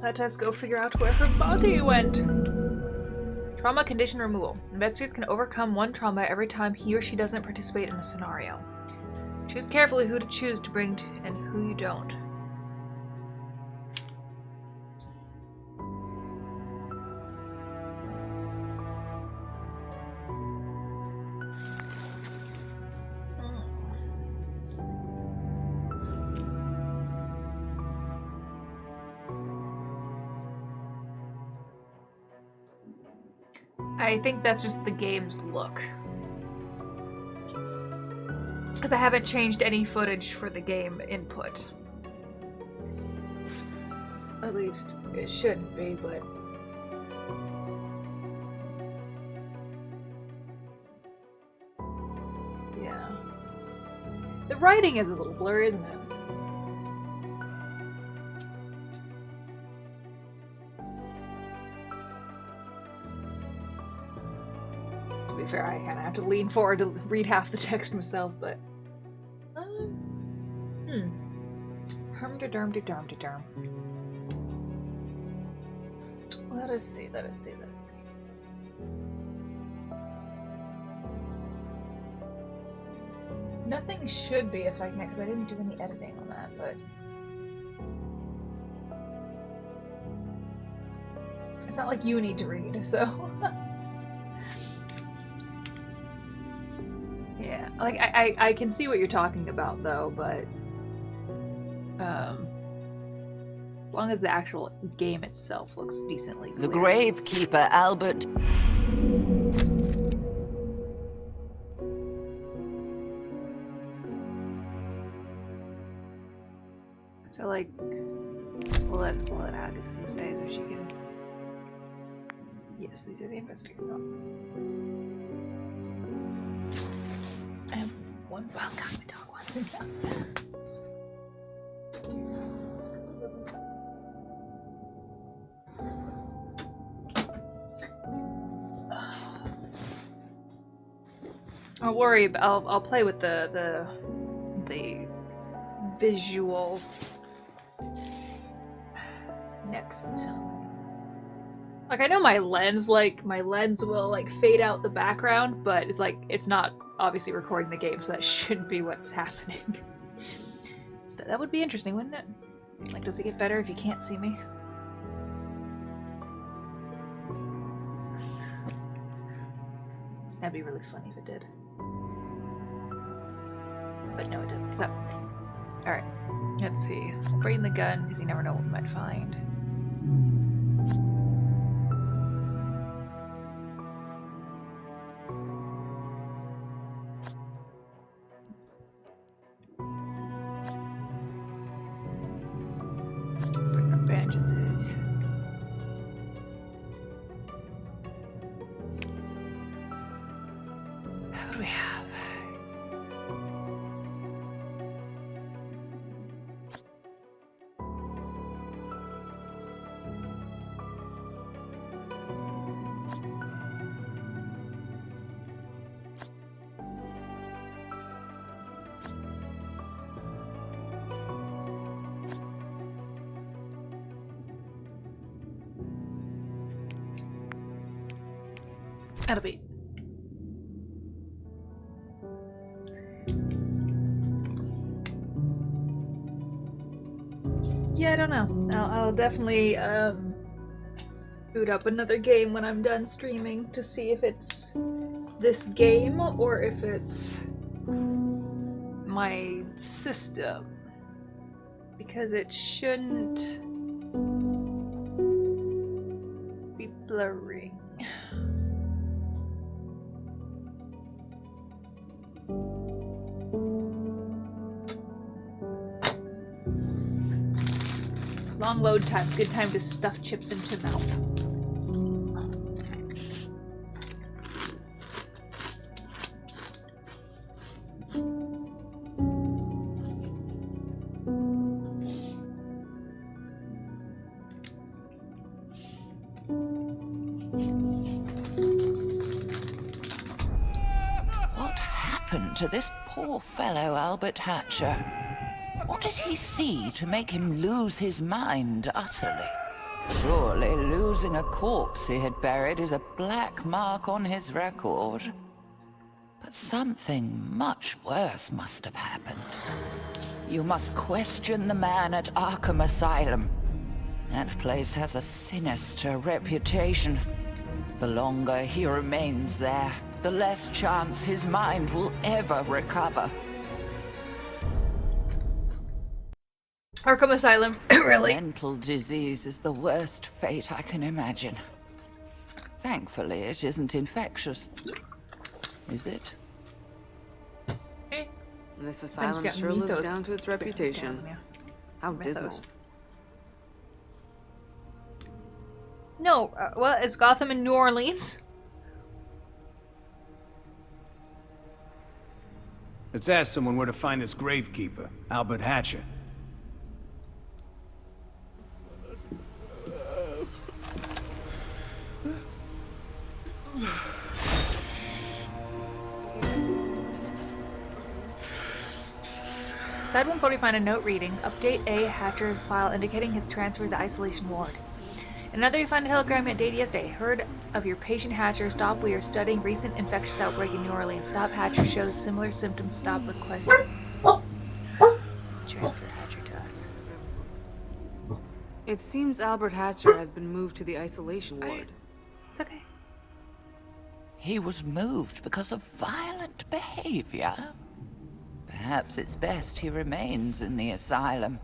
Let us go figure out where her body went. Trauma condition removal. Investigators can overcome one trauma every time he or she doesn't participate in a scenario. Choose carefully who to choose to bring and who you don't. I think that's just the game's look. Because I haven't changed any footage for the game input. At least it shouldn't be, but... yeah. The writing is a little blurry, isn't it? To be fair, I kind of have to lean forward to read half the text myself, but... Herm-de-derm-de-derm-de-derm. Let us see. Nothing should be affecting it, because I didn't do any editing on that, but... it's not like you need to read, so... yeah, like, I can see what you're talking about, though, but... as long as the actual game itself looks decently clear. The Gravekeeper, Albert. So, like, we'll let Agatha say so she can... yes, these are the investigators. I have one file. God, my dog wants it now. I'll worry about, I'll play with the visual next. Like, I know my lens will like fade out the background, but it's like it's not obviously recording the game, so that shouldn't be what's happening. That would be interesting, wouldn't it? Like, does it get better if you can't see me? That'd be really funny if it did. But no, it doesn't. So, alright. Let's see. Bring the gun, because you never know what we might find. Bring our bandages. What do we have? That'll be. Yeah, I don't know. I'll definitely boot up another game when I'm done streaming to see if it's this game or if it's my system, because it shouldn't be blurring. Long load time. Good time to stuff chips into mouth. What happened to this poor fellow, Albert Hatcher? What did he see to make him lose his mind utterly? Surely losing a corpse he had buried is a black mark on his record. But something much worse must have happened. You must question the man at Arkham Asylum. That place has a sinister reputation. The longer he remains there, the less chance his mind will ever recover. Arkham Asylum, really? Mental disease is the worst fate I can imagine. Thankfully, it isn't infectious. Is it? This asylum sure lives down to its reputation. How dismal. No, well, is Gotham in New Orleans? Let's ask someone where to find this gravekeeper, Albert Hatcher. Side 140, find a note reading, update A. Hatcher's file indicating his transfer to the isolation ward. In another, you find a telegram dated yesterday. Heard of your patient Hatcher. Stop. We are studying recent infectious outbreak in New Orleans. Stop. Hatcher shows similar symptoms. Stop. Request. Transfer Hatcher to us. It seems Albert Hatcher has been moved to the isolation ward. It's okay. He was moved because of violent behavior. Perhaps it's best he remains in the asylum.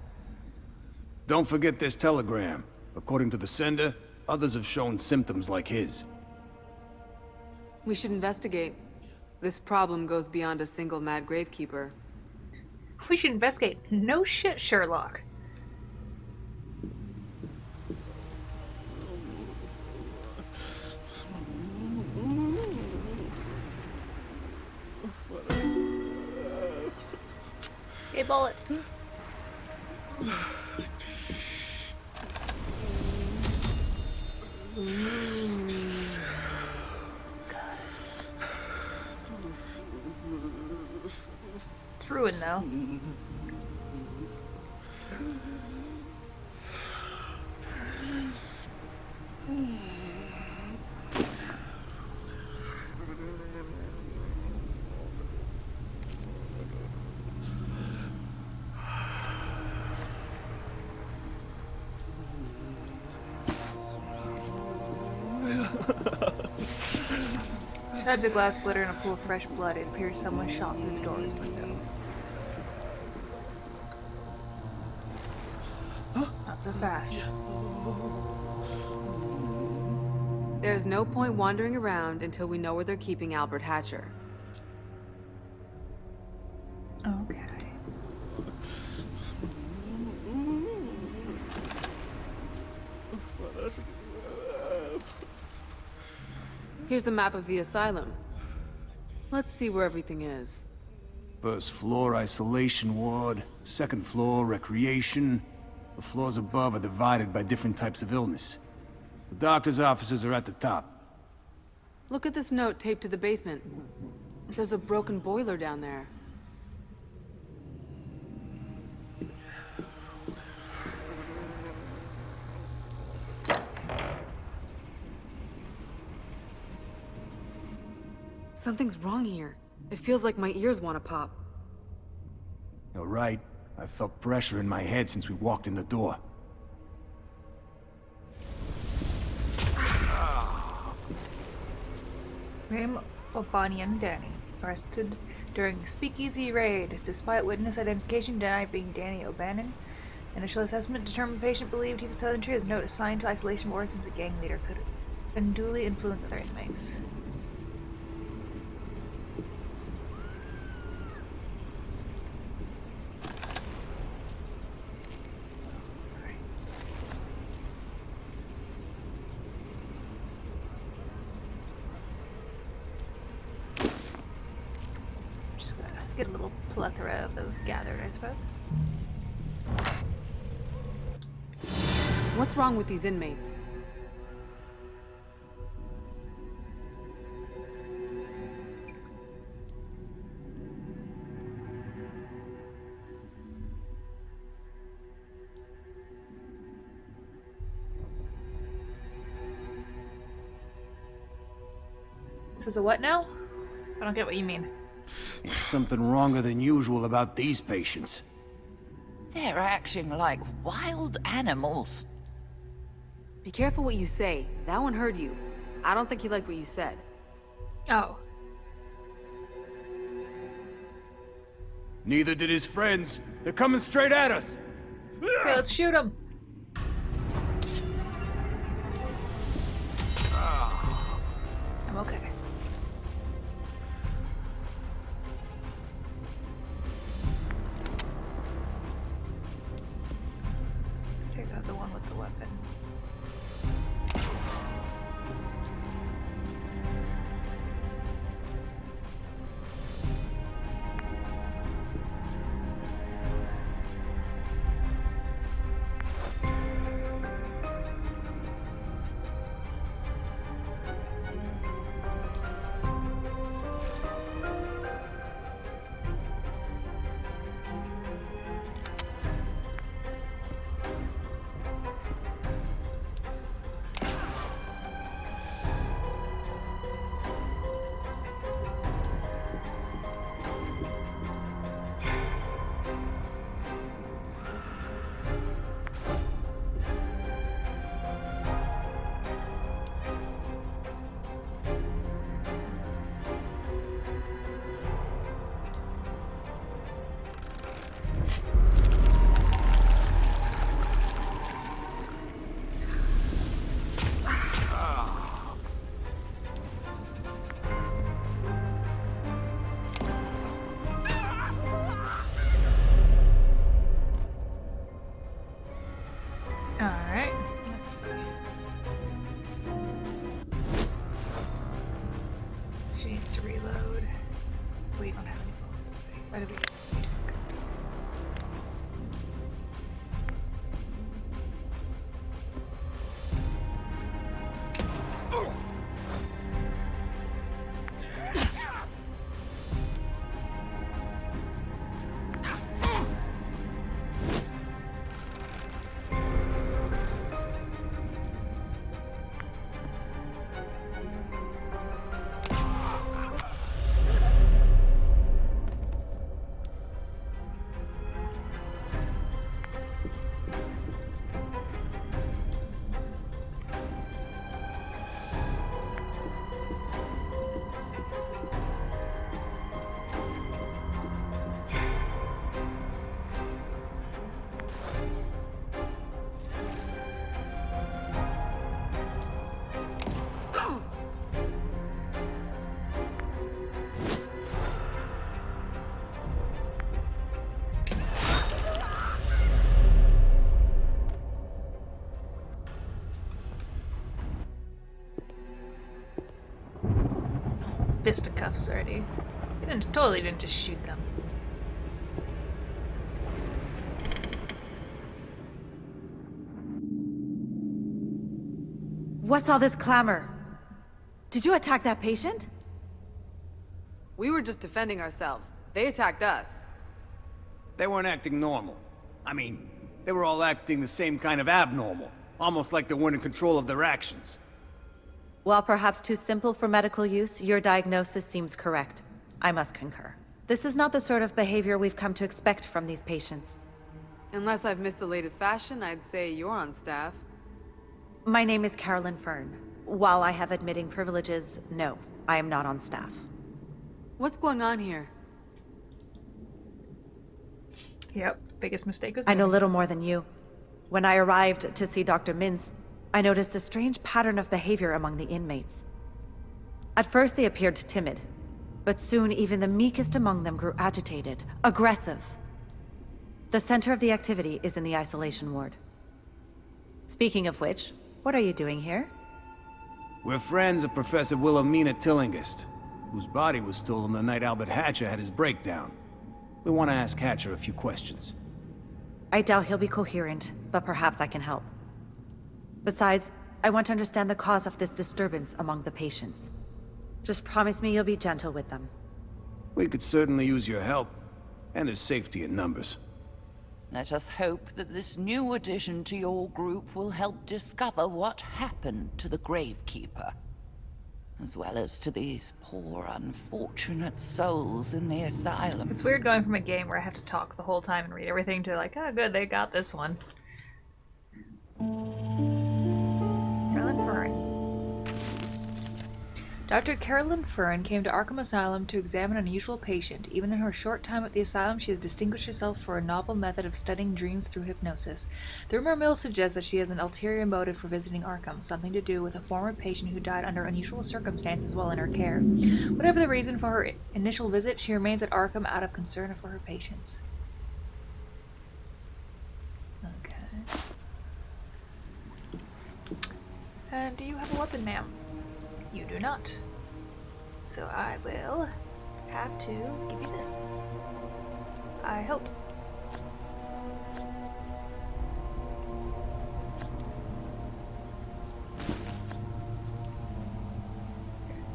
Don't forget this telegram. According to the sender, others have shown symptoms like his. We should investigate. This problem goes beyond a single mad gravekeeper. We should investigate. No shit, Sherlock. Hey, bullets. It's ruined though. Shards of glass glitter in a pool of fresh blood. It appears someone shot through the door's window. Not so fast. There's no point wandering around until we know where they're keeping Albert Hatcher. Okay. Here's a map of the asylum. Let's see where everything is. First floor, isolation ward. Second floor, recreation. The floors above are divided by different types of illness. The doctor's offices are at the top. Look at this note taped to the basement. There's a broken boiler down there. Something's wrong here. It feels like my ears want to pop. You're right. I felt pressure in my head since we walked in the door. Graham O'Banian Danny, arrested during speakeasy raid. Despite witness identification, denied being Danny O'Bannon. Initial assessment determined patient believed he was telling the truth. Note assigned to isolation ward since a gang leader could unduly influence other inmates. Get a little plethora of those gathered, I suppose. What's wrong with these inmates? Says a what now? I don't get what you mean. There's something wronger than usual about these patients. They're acting like wild animals. Be careful what you say. That one heard you. I don't think he liked what you said. Oh. Neither did his friends. They're coming straight at us. Okay, let's shoot him. I'm okay. Take out the one with the weapon. Alright, let's see. She needs to reload. We don't have any bullets. Why did we? Fisticuffs already. You totally didn't just shoot them. What's all this clamor? Did you attack that patient? We were just defending ourselves. They attacked us. They weren't acting normal. I mean, they were all acting the same kind of abnormal. Almost like they weren't in control of their actions. While perhaps too simple for medical use, your diagnosis seems correct. I must concur. This is not the sort of behavior we've come to expect from these patients. Unless I've missed the latest fashion, I'd say you're on staff. My name is Carolyn Fern. While I have admitting privileges, no, I am not on staff. What's going on here? Yep, biggest mistake was I know mine. little more than you. When I arrived to see Dr. Mintz, I noticed a strange pattern of behavior among the inmates. At first they appeared timid, but soon even the meekest among them grew agitated, aggressive. The center of the activity is in the isolation ward. Speaking of which, what are you doing here? We're friends of Professor Wilhelmina Tillinghast, whose body was stolen the night Albert Hatcher had his breakdown. We want to ask Hatcher a few questions. I doubt he'll be coherent, but perhaps I can help. Besides, I want to understand the cause of this disturbance among the patients. Just promise me you'll be gentle with them. We could certainly use your help, and there's safety in numbers. Let us hope that this new addition to your group will help discover what happened to the Gravekeeper. as well as to these poor, unfortunate souls in the asylum. It's weird going from a game where I have to talk the whole time and read everything to like, oh good, they got this one. Carolyn Fern. Dr. Carolyn Fern came to Arkham Asylum to examine an unusual patient. Even in her short time at the asylum, she has distinguished herself for a novel method of studying dreams through hypnosis. The rumor mill suggests that she has an ulterior motive for visiting Arkham, something to do with a former patient who died under unusual circumstances while in her care. Whatever the reason for her initial visit, she remains at Arkham out of concern for her patients. Okay. And do you have a weapon, ma'am? You do not. So I will have to give you this. I hope.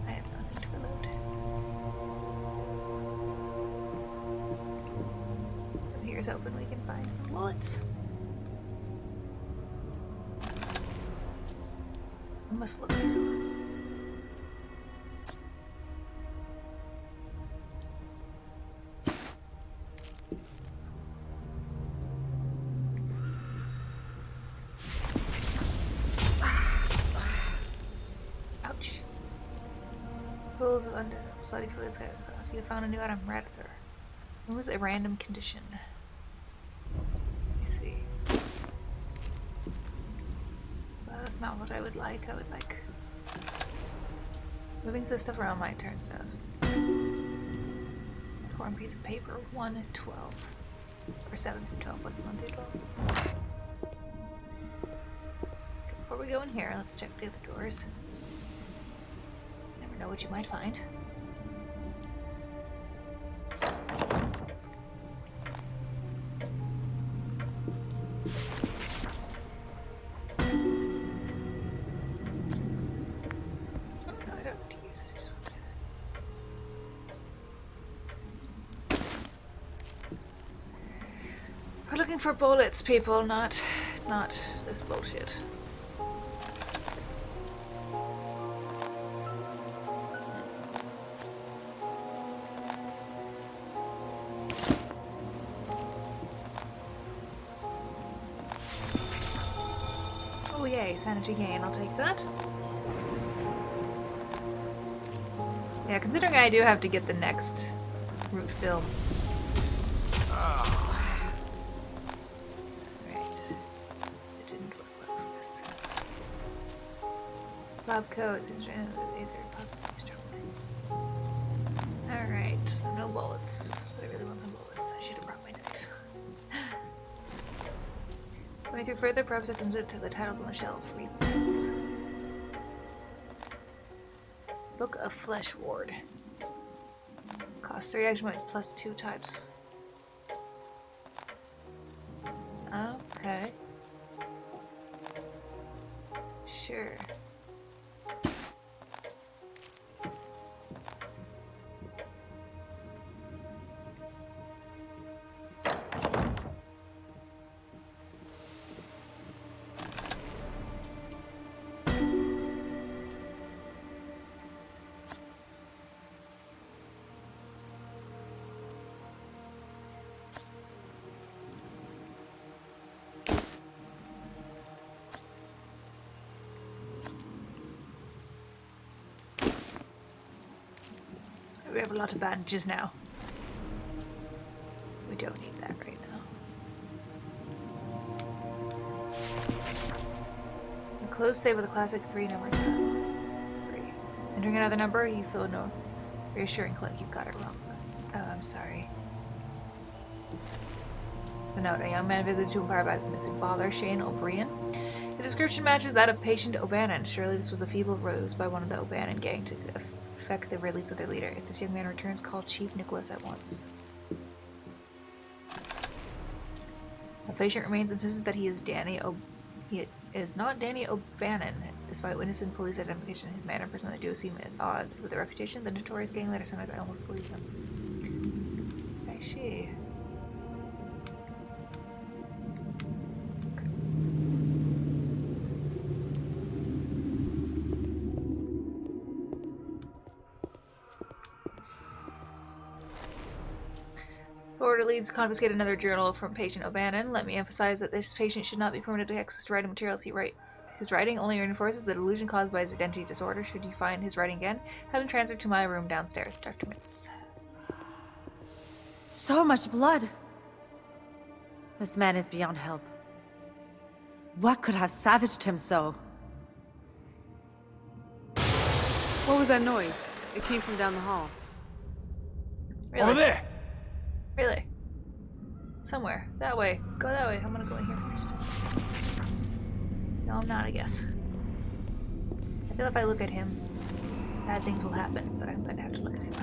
I have nothing to reload. So here's hoping we can find some bullets. I must look through. Pools of under bloody fluids got across. You found a new item, Radford. It was a random condition. Let me see. Well, that's not what I would like. I would like moving the stuff around might turn stuff. Torn piece of paper, 1 and 12. Or 7 through 12, what's 1 through 12? Before we go in here, let's check the other doors. Never know what you might find. We're looking for bullets, people, not this bullshit. Oh yay, sanity gain, I'll take that. Yeah, considering I do have to get the next root filled. Lab coat. Alright, so no bullets. But I really want some bullets. I should have brought my knife. Going through further, perhaps I can zip to the titles on the shelf. Read things. Book of Flesh Ward. Cost 3 action points plus 2 types. Okay. Sure. We have a lot of bandages now. We don't need that right now. A closed save with a classic 3 number. 3. Entering another number, you feel a no reassuring click. You've got it wrong. Oh, I'm sorry. The note: a young man visited to inquire about his missing father, Shane O'Brien. The description matches that of patient O'Bannon. Surely this was a feeble ruse by one of the O'Bannon gang to affect the release of their leader. If this young man returns, call Chief Nicholas at once. The patient remains insistent that he is not Danny O'Bannon. Despite witness and police identification, his manner and personality do seem at odds with the reputation of the notorious gang leader. Sometimes I almost believe him. I see. Orderlies confiscate another journal from patient O'Bannon. Let me emphasize that this patient should not be permitted to access to writing materials he write. His writing only reinforces the delusion caused by his identity disorder. Should you find his writing again, have him transferred to my room downstairs. Dr. Mintz. So much blood. This man is beyond help. What could have savaged him so? What was that noise? It came from down the hall. Really? Over there! Really? Somewhere. That way. Go that way. I'm gonna go in here first. No, I'm not, I guess. I feel if I look at him, bad things will happen, but I'm gonna have to look at him.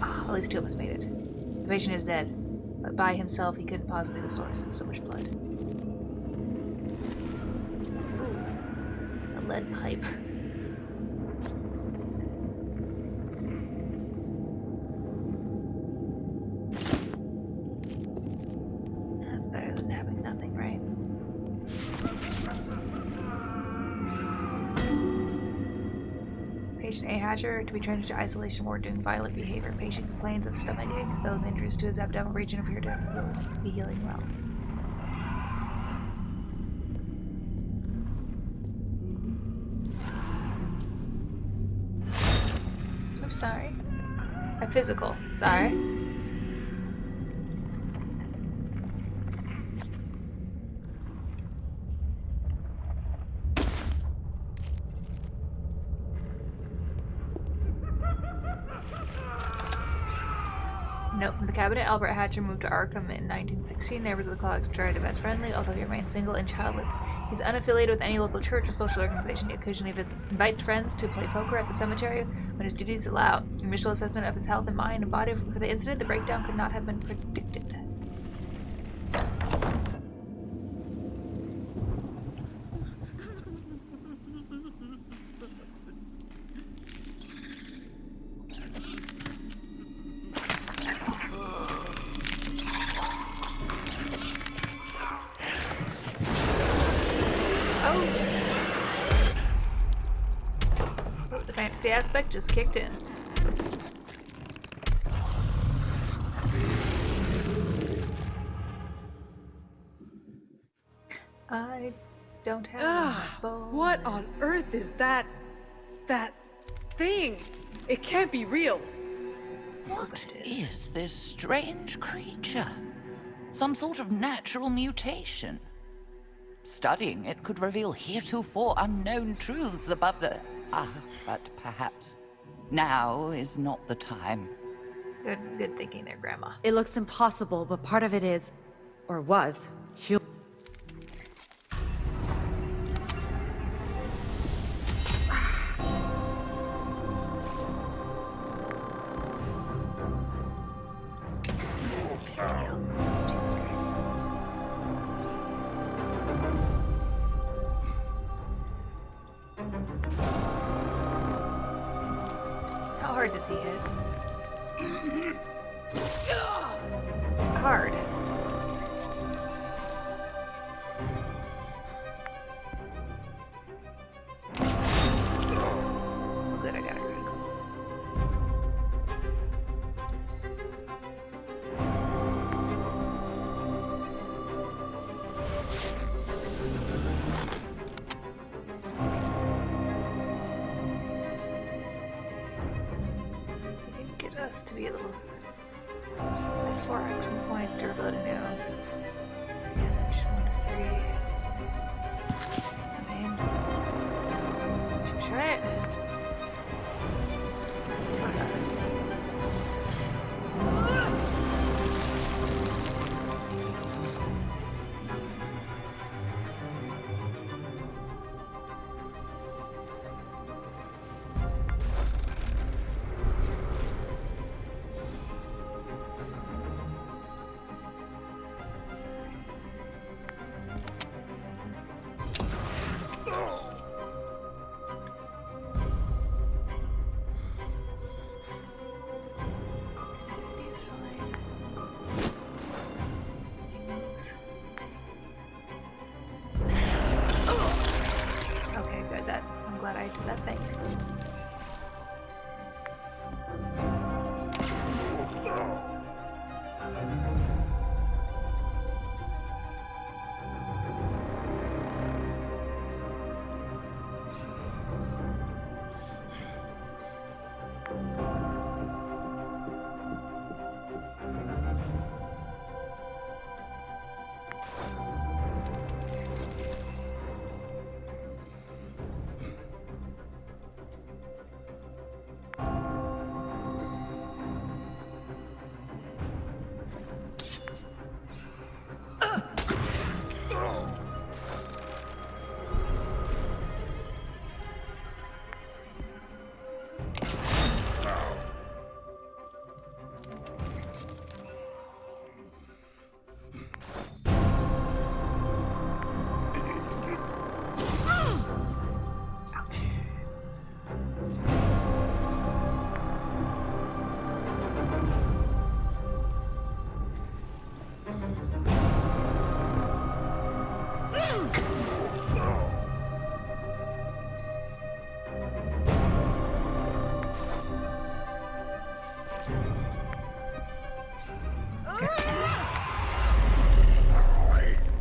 Oh, at least two of us made it. The patient is dead, but by himself he couldn't possibly be the source of so much blood. Ooh, a lead pipe. That's better than having nothing, right? Patient A. Hatcher to be transferred to isolation ward due to violent behavior. Patient complains of stomachache, though the injuries to his abdominal region appear to be healing well. I'm sorry. A physical. Sorry. Note from the cabinet, Albert Hatcher moved to Arkham in 1916. Neighbors of the Clogs tried to be best friendly, although he remains single and childless. He's unaffiliated with any local church or social organization. He occasionally invites friends to play poker at the cemetery when his duties allow. Initial assessment of his health and mind and body for the incident, the breakdown could not have been predicted. The fantasy aspect just kicked in. I don't have a bow. What on earth is that thing? It can't be real. What is this strange creature? Some sort of natural mutation. Studying it could reveal heretofore unknown truths about the... but perhaps now is not the time. Good thinking there, Grandma. It looks impossible, but part of it is, or was, human. How hard does he hit? Hard. Oh, good, I got it. Get us to be a little less 4 action point durability now. Damage 1 to 3. I mean, should try it. Fuck us.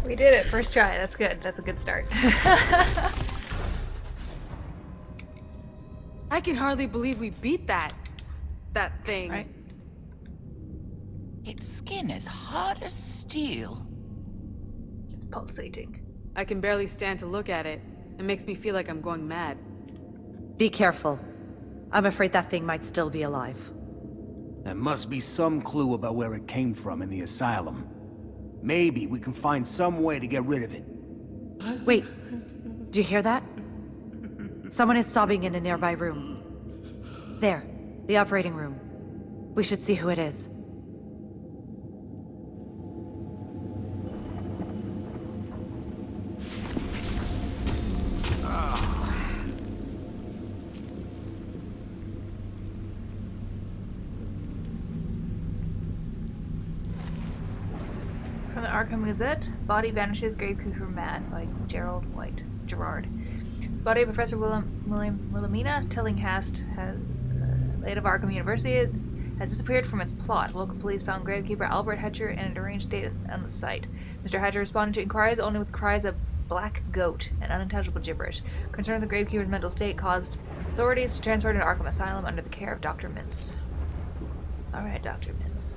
We did it, first try. That's good. That's a good start. I can hardly believe we beat that thing. Right? Its skin is hard as steel. It's pulsating. I can barely stand to look at it. It makes me feel like I'm going mad. Be careful. I'm afraid that thing might still be alive. There must be some clue about where it came from in the asylum. Maybe we can find some way to get rid of it. Wait, do you hear that? Someone is sobbing in a nearby room. There, the operating room. We should see who it is. From the Arkham Gazette, body vanishes, gravekeeper mad by Gerard. Body of Professor Wilhelmina Tillinghast has late of Arkham University has disappeared from its plot. Local police found gravekeeper Albert Hatcher and a deranged state on the site. Mr. Hatcher responded to inquiries only with cries of black goat and unintelligible gibberish. Concern of the gravekeeper's mental state caused authorities to transfer him to Arkham Asylum under the care of Dr. Mintz. Alright, Dr. Mintz.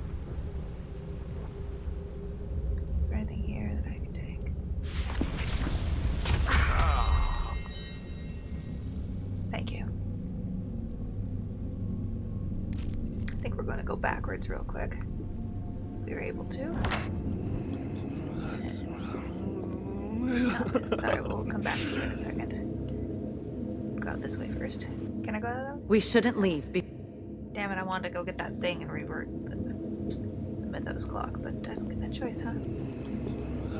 Is there anything here that I can take? Thank you. I think we're going to go backwards real quick. We were able to. Not this. Sorry, we'll come back to you in a second. Go out this way first. Can I go out of that? We shouldn't leave. Damn it, I wanted to go get that thing and revert the Mythos clock, but I don't get that choice, huh?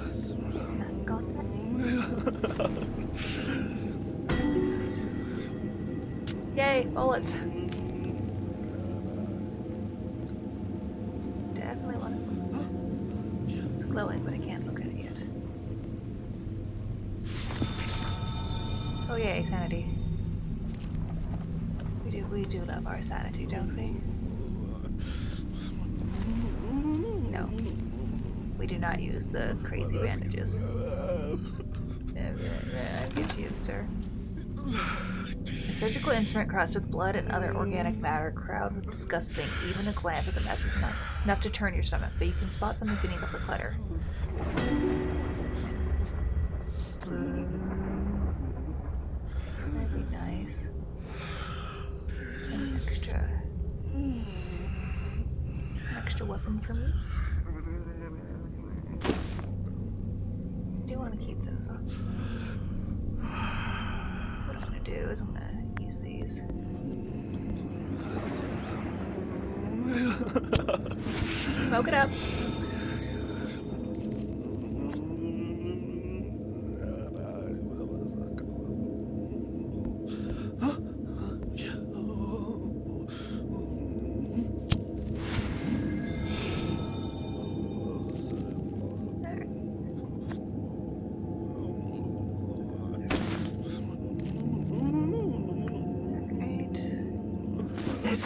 It's not gone that way. Yay, bullets. Definitely one of them. It's glowing, but I can't look at it yet. Oh yay, sanity. We do love our sanity, don't we? No. We do not use the crazy bandages. I get you, sir. A surgical instrument crusted with blood and other organic matter, crowded with disgusting. Even a glance at the mess is enough to turn your stomach, but you can spot something beneath the clutter. That'd be nice. An extra weapon for me. I do want to keep those on. What I'm gonna do is I'm gonna use these. Smoke it up.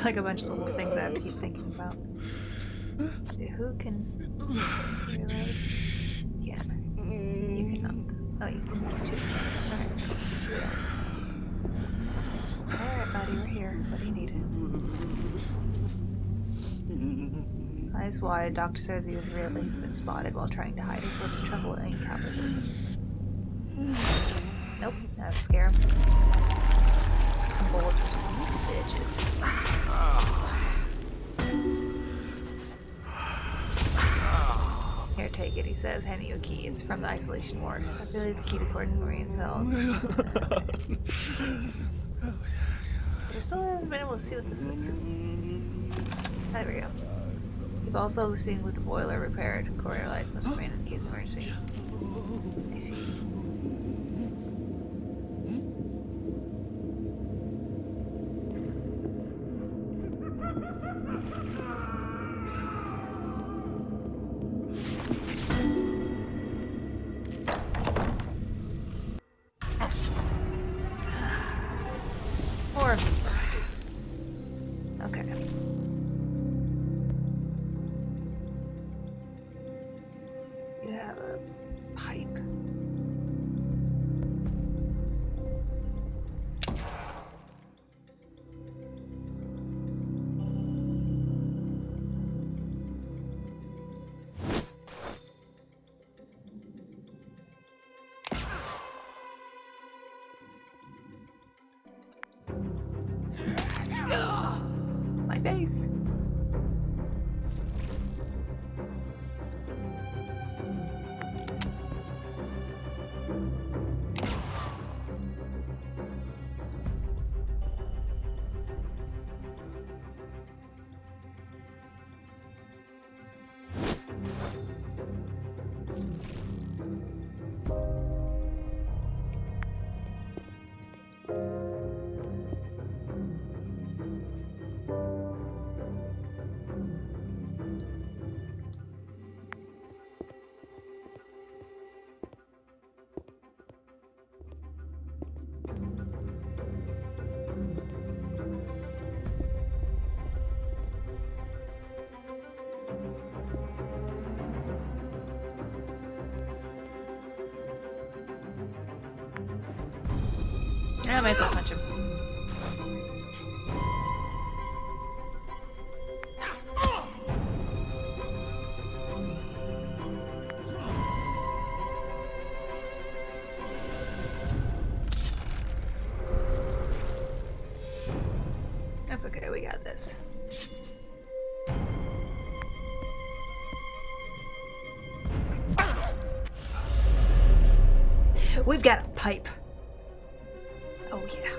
Like a bunch of little things I have to keep thinking about. See, who can reload? Yeah. You cannot. Oh, you can too. Alright. Alright, buddy, we're here. What do you need? Eyes wide, doctor says he was really been spotted while trying to hide his lips tremble and encounters him. Nope, that'll scare him. Bullets are bitches. Here, take it, he says, handing you a key. It's from the isolation ward. I believe the key to Gordon's marine cell. I still haven't been able to see what this is. There we go. He's also listening with the boiler repaired. Courier lights must remain in case of emergency. I see. face. I might as well punch him. That's okay, we got this. We've got a pipe. Oh yeah.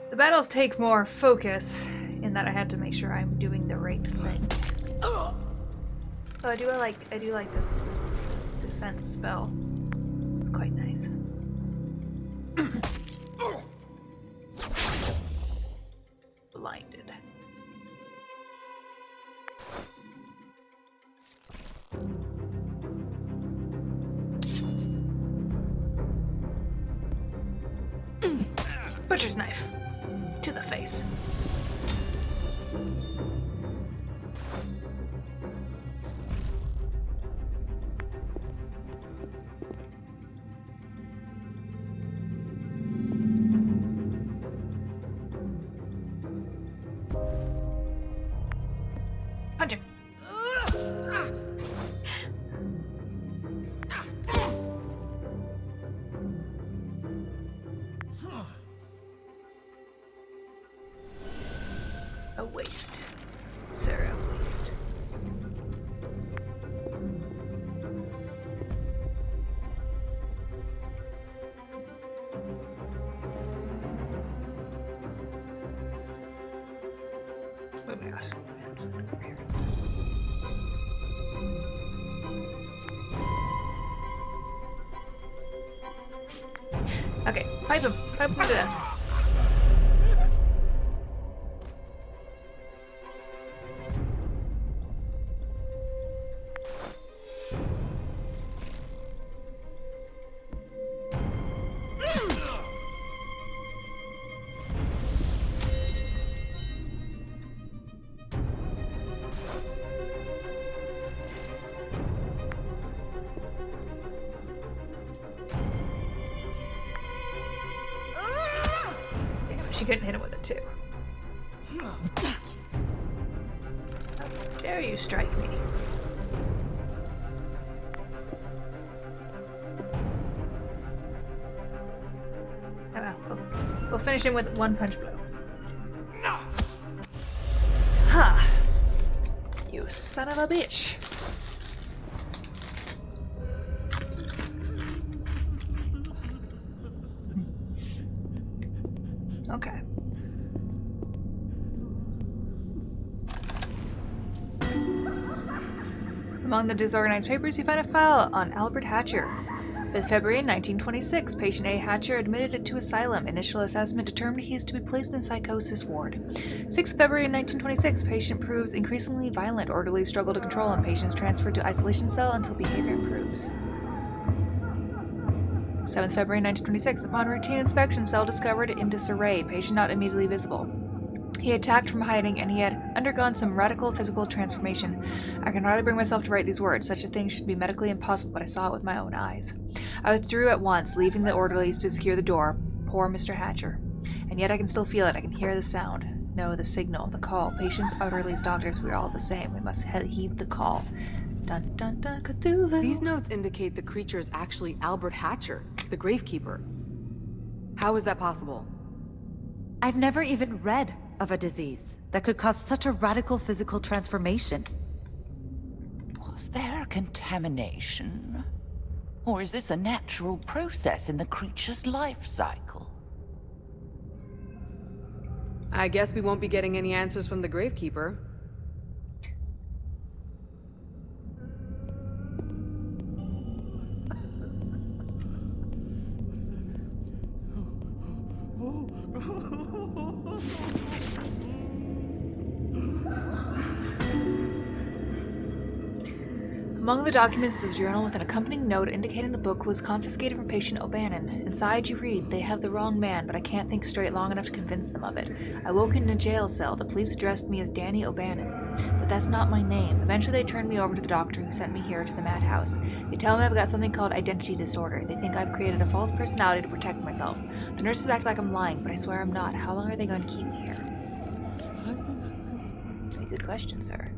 The battles take more focus in that I have to make sure I'm doing the right thing. Oh, I do like this defense spell. It's quite nice. Blinded. Butcher's knife. To the face. Punch him. A waste. Sarah, a waste. Oh my god. Okay, pipe him. Pipe him to death. She couldn't hit him with it too. How dare you strike me? Oh well, we'll finish him with one punch blow. Ha! You son of a bitch! Okay. Among the disorganized papers, you find a file on Albert Hatcher. 5th February 1926, patient A. Hatcher admitted to asylum. Initial assessment determined he is to be placed in psychosis ward. 6th February 1926, patient proves increasingly violent. Orderlies struggle to control him. Patient is transferred to isolation cell until behavior improves. 7th February 1926, upon routine inspection, cell discovered in disarray. Patient not immediately visible. He attacked from hiding, and he had undergone some radical physical transformation. I can hardly bring myself to write these words. Such a thing should be medically impossible, but I saw it with my own eyes. I withdrew at once, leaving the orderlies to secure the door. Poor Mr. Hatcher. And yet I can still feel it. I can hear the sound. No, the signal, the call. Patients, orderlies, doctors, we are all the same. We must heed the call. Dun dun dun, Cthulhu. These notes indicate the creature is actually Albert Hatcher, the Gravekeeper. How is that possible? I've never even read of a disease that could cause such a radical physical transformation. Was there a contamination? Or is this a natural process in the creature's life cycle? I guess we won't be getting any answers from the Gravekeeper. Among the documents is a journal with an accompanying note indicating the book was confiscated from patient O'Bannon. Inside you read, "They have the wrong man, but I can't think straight long enough to convince them of it. I woke in a jail cell. The police addressed me as Danny O'Bannon. But that's not my name. Eventually they turned me over to the doctor who sent me here to the madhouse. They tell me I've got something called identity disorder. They think I've created a false personality to protect myself. The nurses act like I'm lying, but I swear I'm not. How long are they going to keep me here?" That's a good question, sir.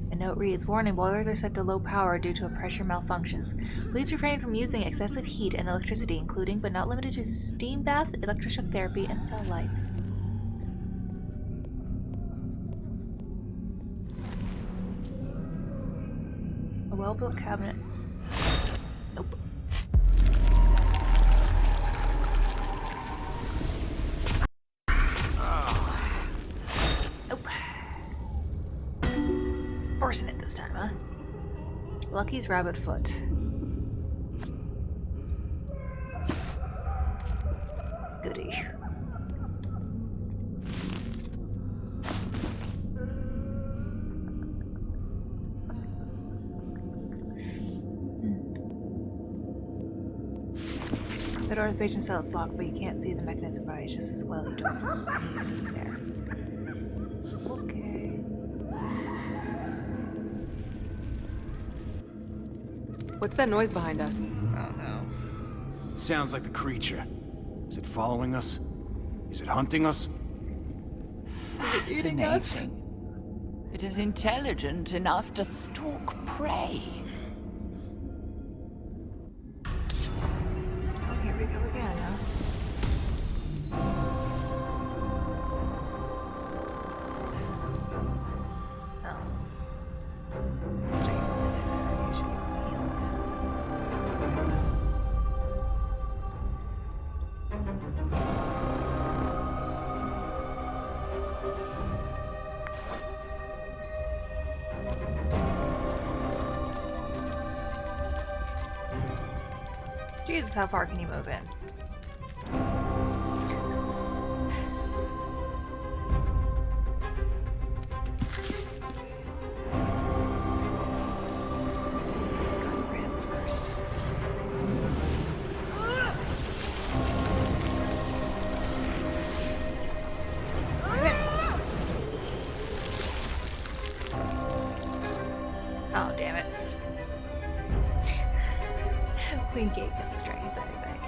The note reads, "Warning, boilers are set to low power due to pressure malfunctions. Please refrain from using excessive heat and electricity, including but not limited to steam baths, electroshock therapy, and cell lights." A well-built cabinet. Nope. Nope. Forcing it this time, huh? Lucky's rabbit foot. Goody. The door of the patient cell is locked, but you can't see the mechanism by it just as well. You don't need there. Okay. What's that noise behind us? Oh no. Sounds like the creature. Is it following us? Is it hunting us? eating us? Fascinating. It is intelligent enough to stalk prey. Oh, here we go again, huh? Jesus, how far can you move in? Oh, damn it. We gave them strength, I think.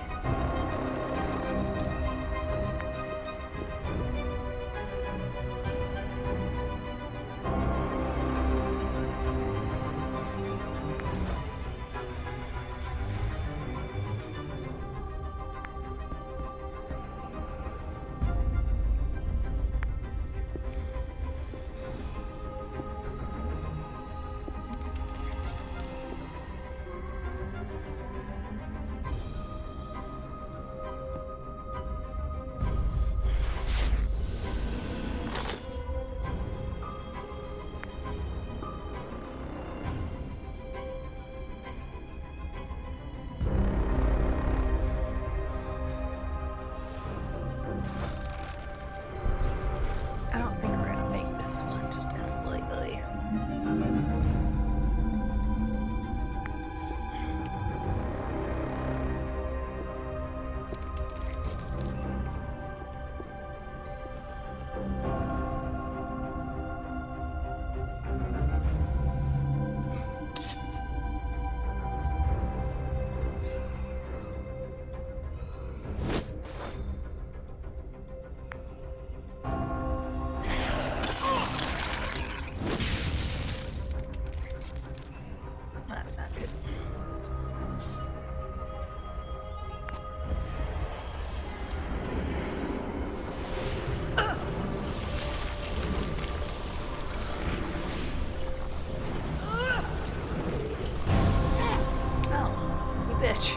bitch.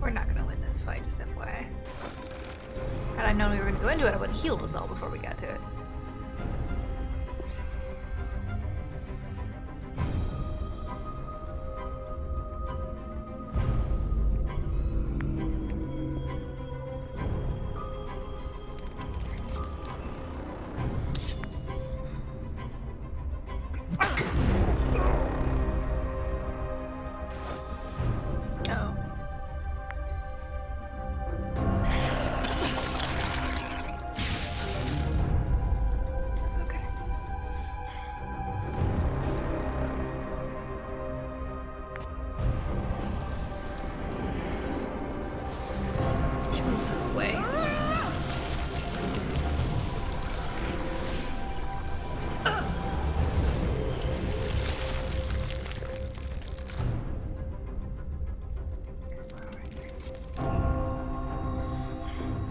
We're not gonna win this fight, just FYI. Had I known we were gonna go into it, I would have healed us all before we got to it. Oh. That's okay. Should move away.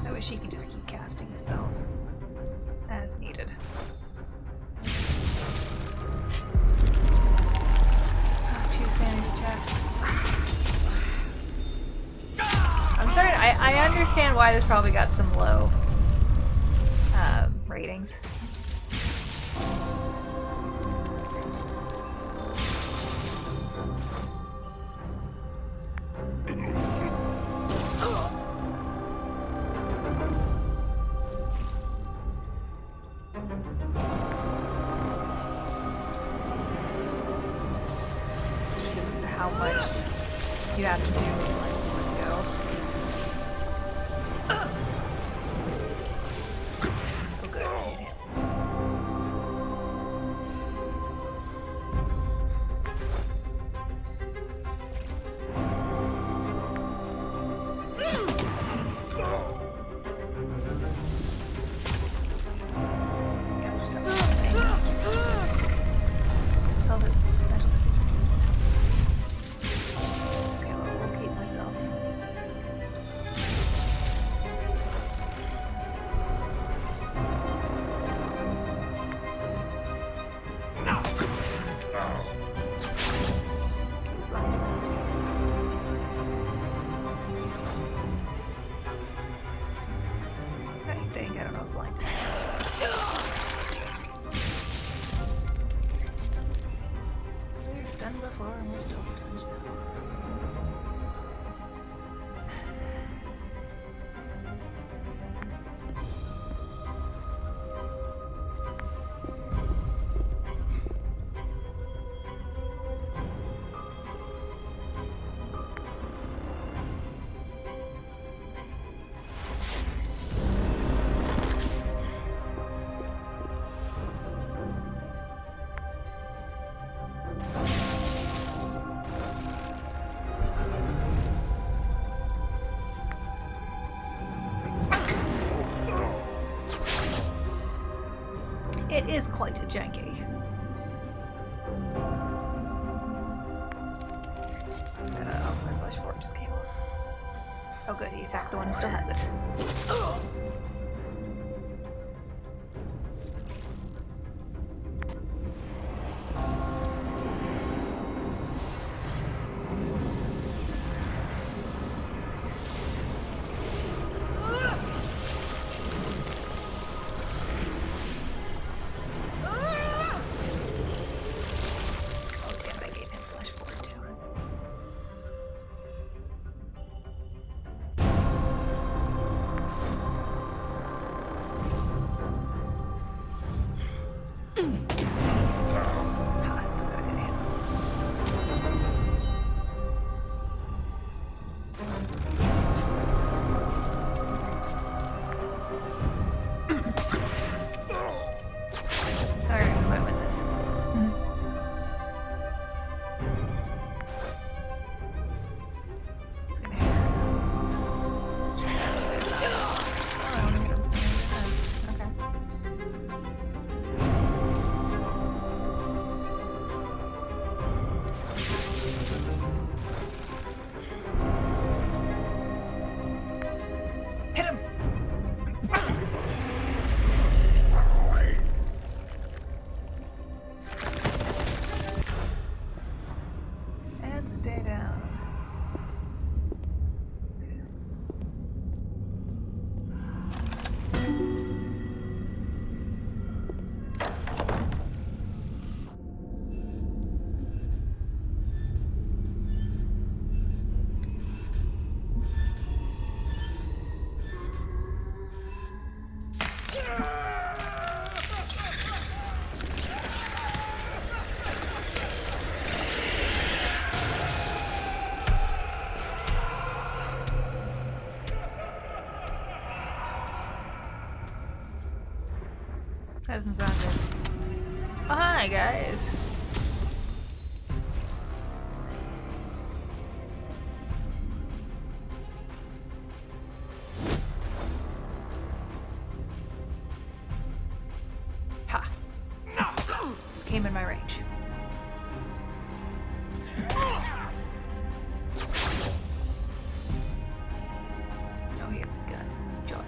I wish he could just keep casting spells as needed. Oh, 2 sanity checks. I'm sorry, I understand why this probably got some low ratings. Doesn't matter how much you have to do to let go. So good. Okay, I'll locate myself. Okay, dang, I don't know if blind. We were stunned before and we're still stunned now. It is quite janky. Oh, my flesh fork just came off. Oh good, he attacked the one who still has it. That doesn't sound good. Oh, hi, guys. Ha. Came in my range. Oh, he has a gun. Joy.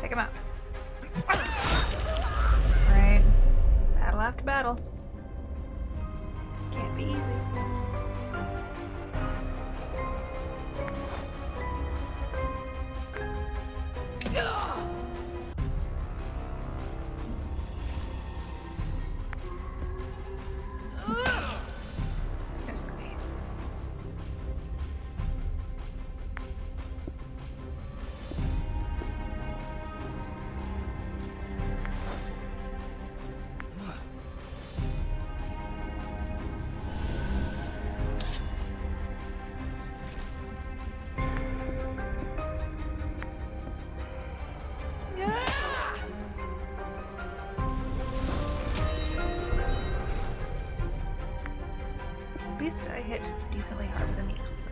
Take him out. Alright. Battle after battle. Can't be easy. At least I hit decently hard with a meat cleaver.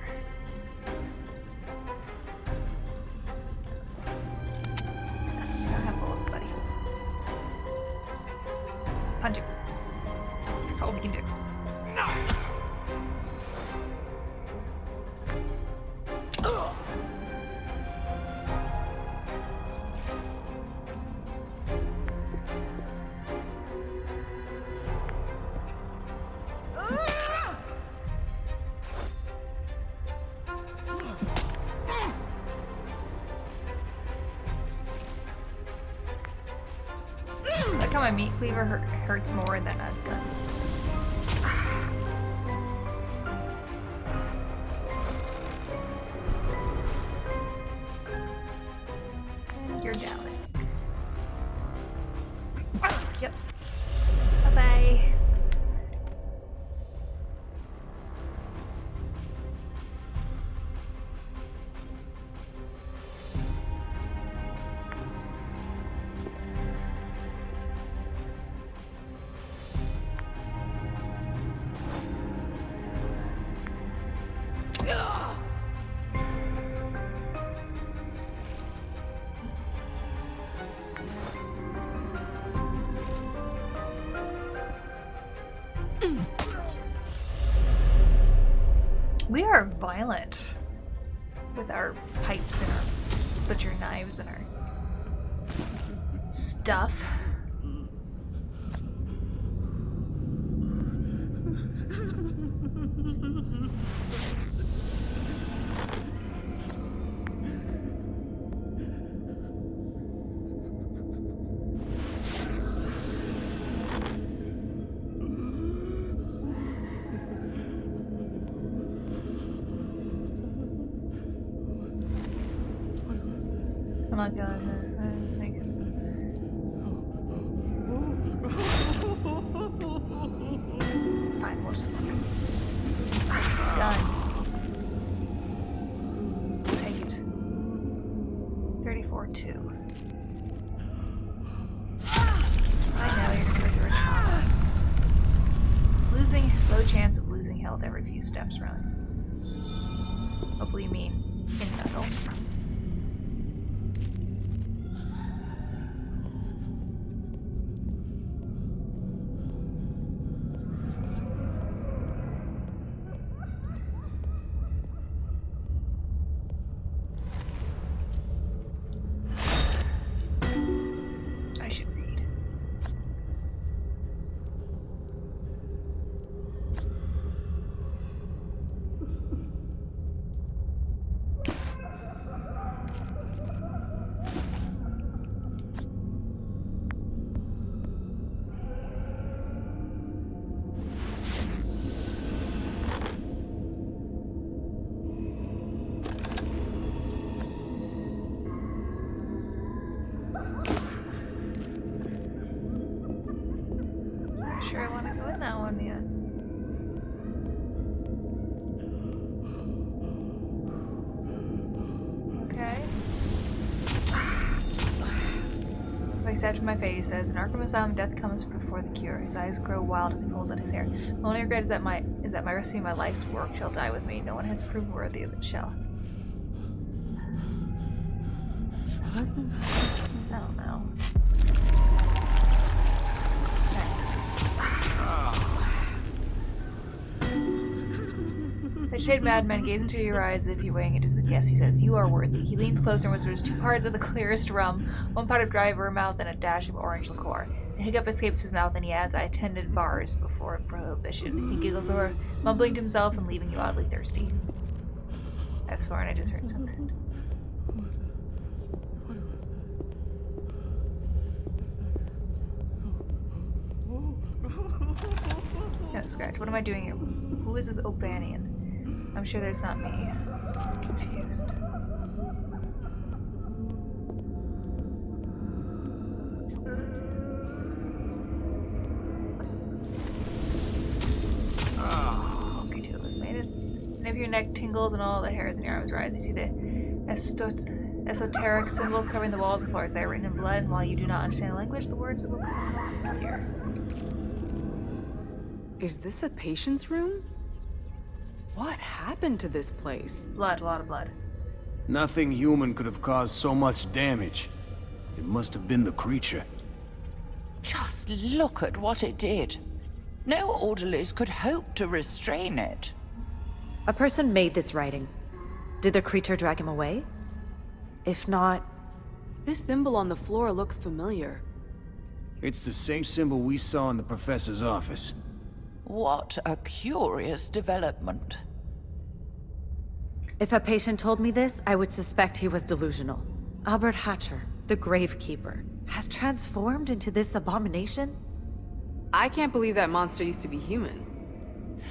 You don't have bullets, buddy. Punch him. That's all we can do. I like how my meat cleaver hurts more than a gun. You're down. Yep. Bye-bye. We are violent with our pipes and our butcher knives and our stuff. I'm not gonna make it. Fine, we'll just done. Take it. 34-2. I know you're gonna do it. Losing low chance of losing health every few steps run. Hopefully you mean infinite. sure I want to go in that one yet. Okay. I stabbed in my face. Says in Arkham Asylum, death comes before the cure. His eyes grow wild as he pulls out his hair. My only regret is that my recipe, my life's work, shall die with me. No one has proved worthy of it shall. I don't know. The shade madman gazes into your eyes as if you're weighing it as a yes. He says, "You are worthy." He leans closer and whispers 2 parts of the clearest rum, 1 pot of dry vermouth, and a dash of orange liqueur. A hiccup escapes his mouth, and he adds, "I attended bars before prohibition." He giggles over, mumbling to himself and leaving you oddly thirsty. I've sworn I just heard something. No, scratch. What am I doing here? Who is this O'Banion? I'm sure there's not me. I'm confused. Okay, 2 of us made it. And if your neck tingles and all the hairs in your arms rise, you see the esoteric symbols covering the walls and floors. They are written in blood, and while you do not understand the language, the words look somewhat familiar. Is this a patient's room? What happened to this place? Blood, a lot of blood. Nothing human could have caused so much damage. It must have been the creature. Just look at what it did. No orderlies could hope to restrain it. A person made this writing. Did the creature drag him away? If not... This symbol on the floor looks familiar. It's the same symbol we saw in the professor's office. What a curious development. If a patient told me this, I would suspect he was delusional. Albert Hatcher, the Gravekeeper, has transformed into this abomination? I can't believe that monster used to be human.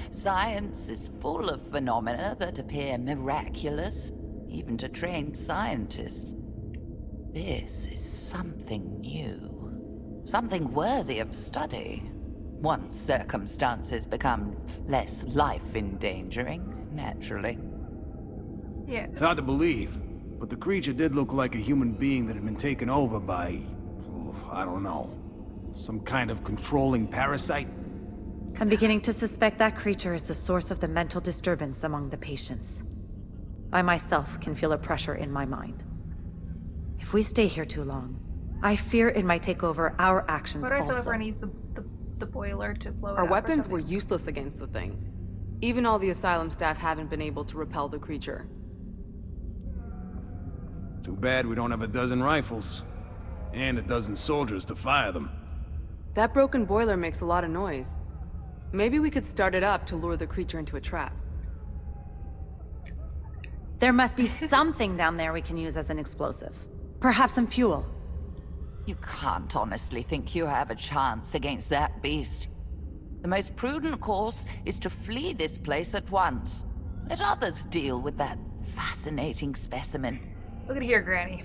Science is full of phenomena that appear miraculous, even to trained scientists. This is something new. Something worthy of study. Once circumstances become less life-endangering, naturally. Yeah. It's hard to believe, but the creature did look like a human being that had been taken over by... I don't know. Some kind of controlling parasite? I'm beginning to suspect that creature is the source of the mental disturbance among the patients. I myself can feel a pressure in my mind. If we stay here too long, I fear it might take over our actions What I thought also. everyone needs the boiler to blow it Our up or weapons something. were useless against the thing. Even all the asylum staff haven't been able to repel the creature. Too bad we don't have a dozen rifles. And a dozen soldiers to fire them. That broken boiler makes a lot of noise. Maybe we could start it up to lure the creature into a trap. There must be something down there we can use as an explosive. Perhaps some fuel. You can't honestly think you have a chance against that beast. The most prudent course is to flee this place at once. Let others deal with that fascinating specimen. Look at here, Granny.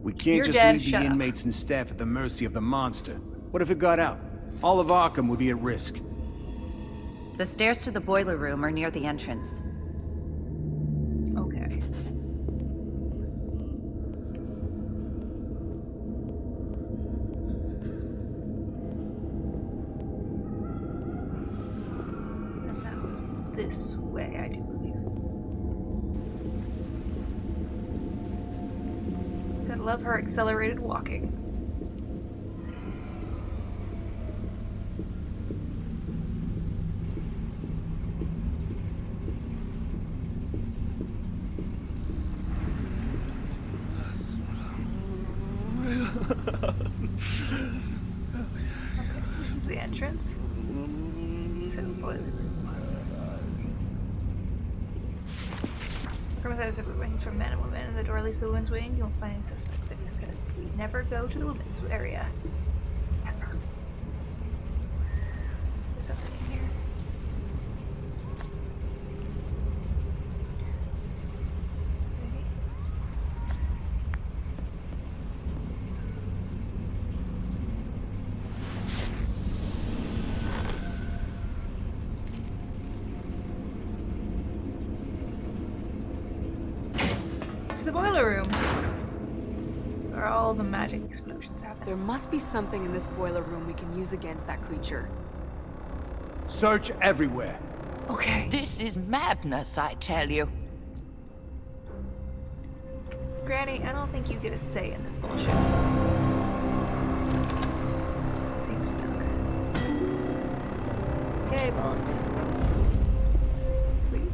We can't You're just dead, leave the shut up. inmates and staff at the mercy of the monster. What if it got out? All of Arkham would be at risk. The stairs to the boiler room are near the entrance. Okay. And that was this way, I do believe. Gotta love her accelerated walking. Okay, so this is the entrance. So, boiler room. From those wings from men and women, and the door leads to the women's wing. You won't find any suspects there because we never go to the women's area. Ever. There's something in here. Okay. all the magic explosions happen. There must be something in this boiler room we can use against that creature. Search everywhere. Okay. This is madness, I tell you. Granny, I don't think you get a say in this bullshit. Seems stuck. Yay, bullets.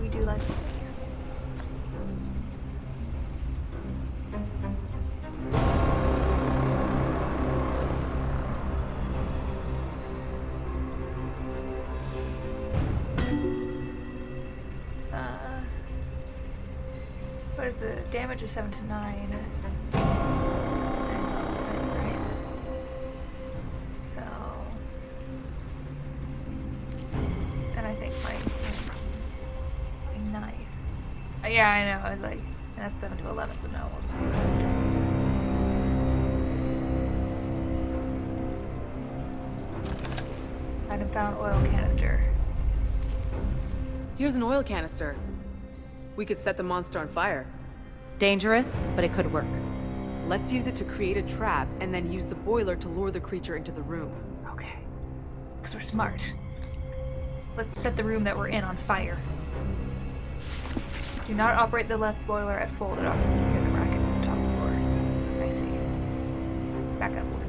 We do like bullets. What is the damage is 7 to 9. It's all the same, right? So, and I think my knife. Yeah, I know. I was like, that's 7 to 11, so no. Item found, oil canister. Here's an oil canister. We could set the monster on fire. Dangerous, but it could work. Let's use it to create a trap and then use the boiler to lure the creature into the room. Okay. Because we're smart. Let's set the room that we're in on fire. Do not operate the left boiler at full. It operates near the bracket at the top floor. I see. Back up one.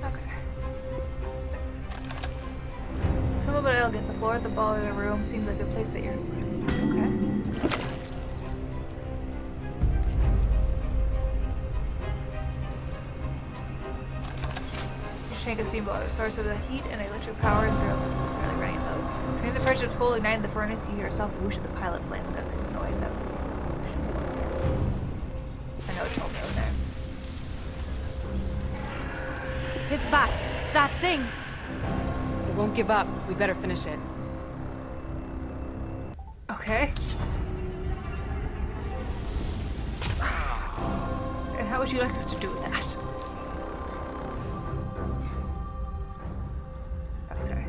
Okay. What's this? Somewhat but elegant. The floor of the boiler room seems like a place that you're... Okay. Tank of steamboat, source of the heat and electric power and barrels is really running low. Turning the pressure to full, igniting the furnace, you yourself the whoosh of the pilot flame without super noise. That I know it told me over there. It's back. That thing. It won't give up. We better finish it. Okay. And how would you like us to do that? Oh, sorry.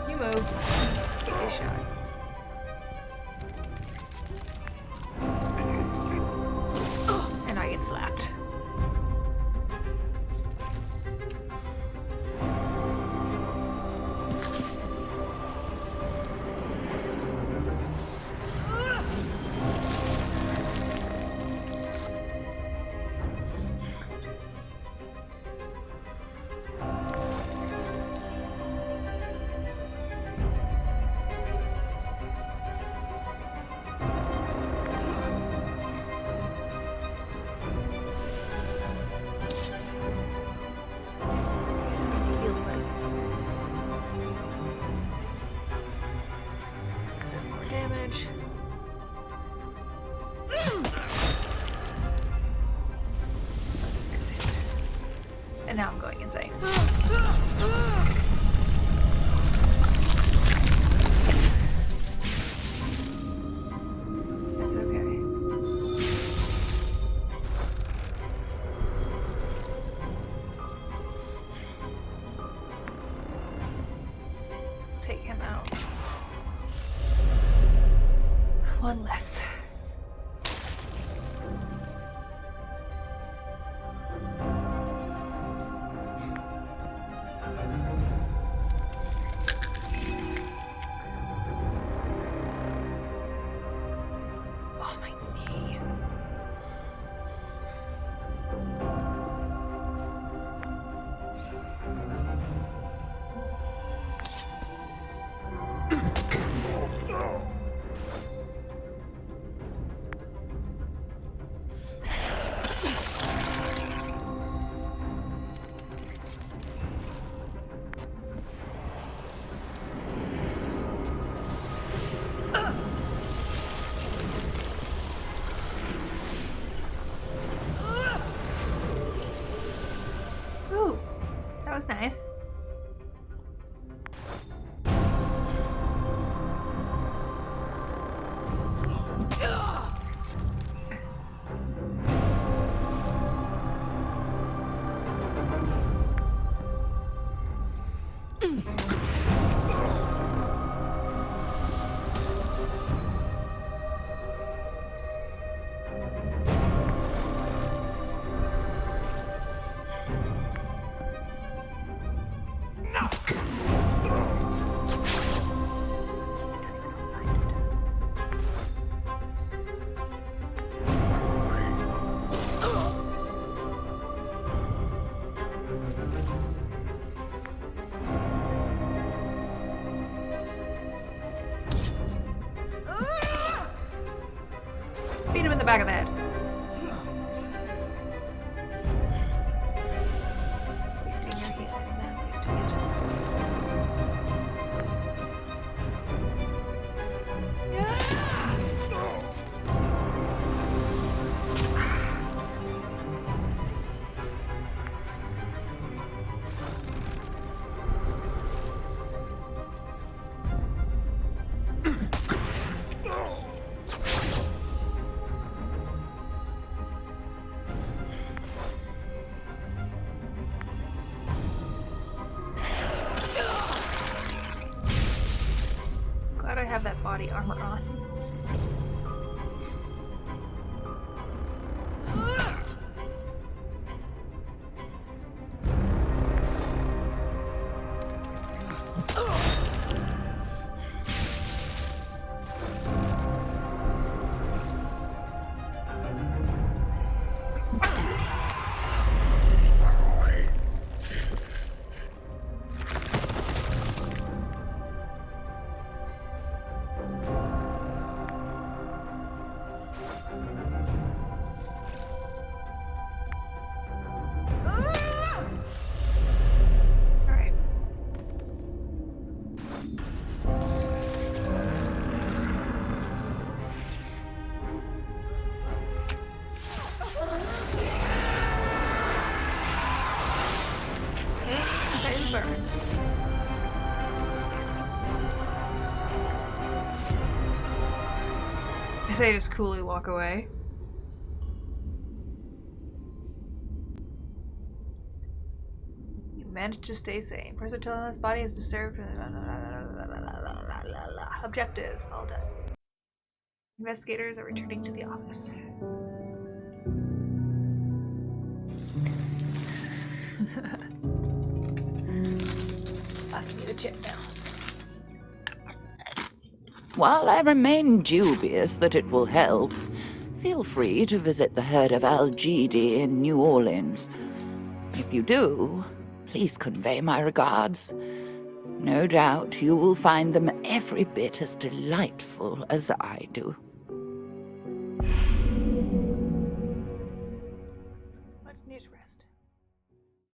You move. Take a shot. And I get slapped. This does more damage. And now I'm going insane. It's okay. Take him out. One less. Oh, my knee. Ooh, that was nice. Beat him in the back of the head. Wasting your heat, wasting Glad I have that body armor on. Alright. That is burned. I say just coolly walk away. You managed to stay sane. Person telling this body is disturbed. Objectives, all done. Investigators are returning to the office. I can need a check now. While I remain dubious that it will help, feel free to visit the herd of Algidi in New Orleans. If you do, please convey my regards. No doubt you will find them every bit as delightful as I do. I need to rest.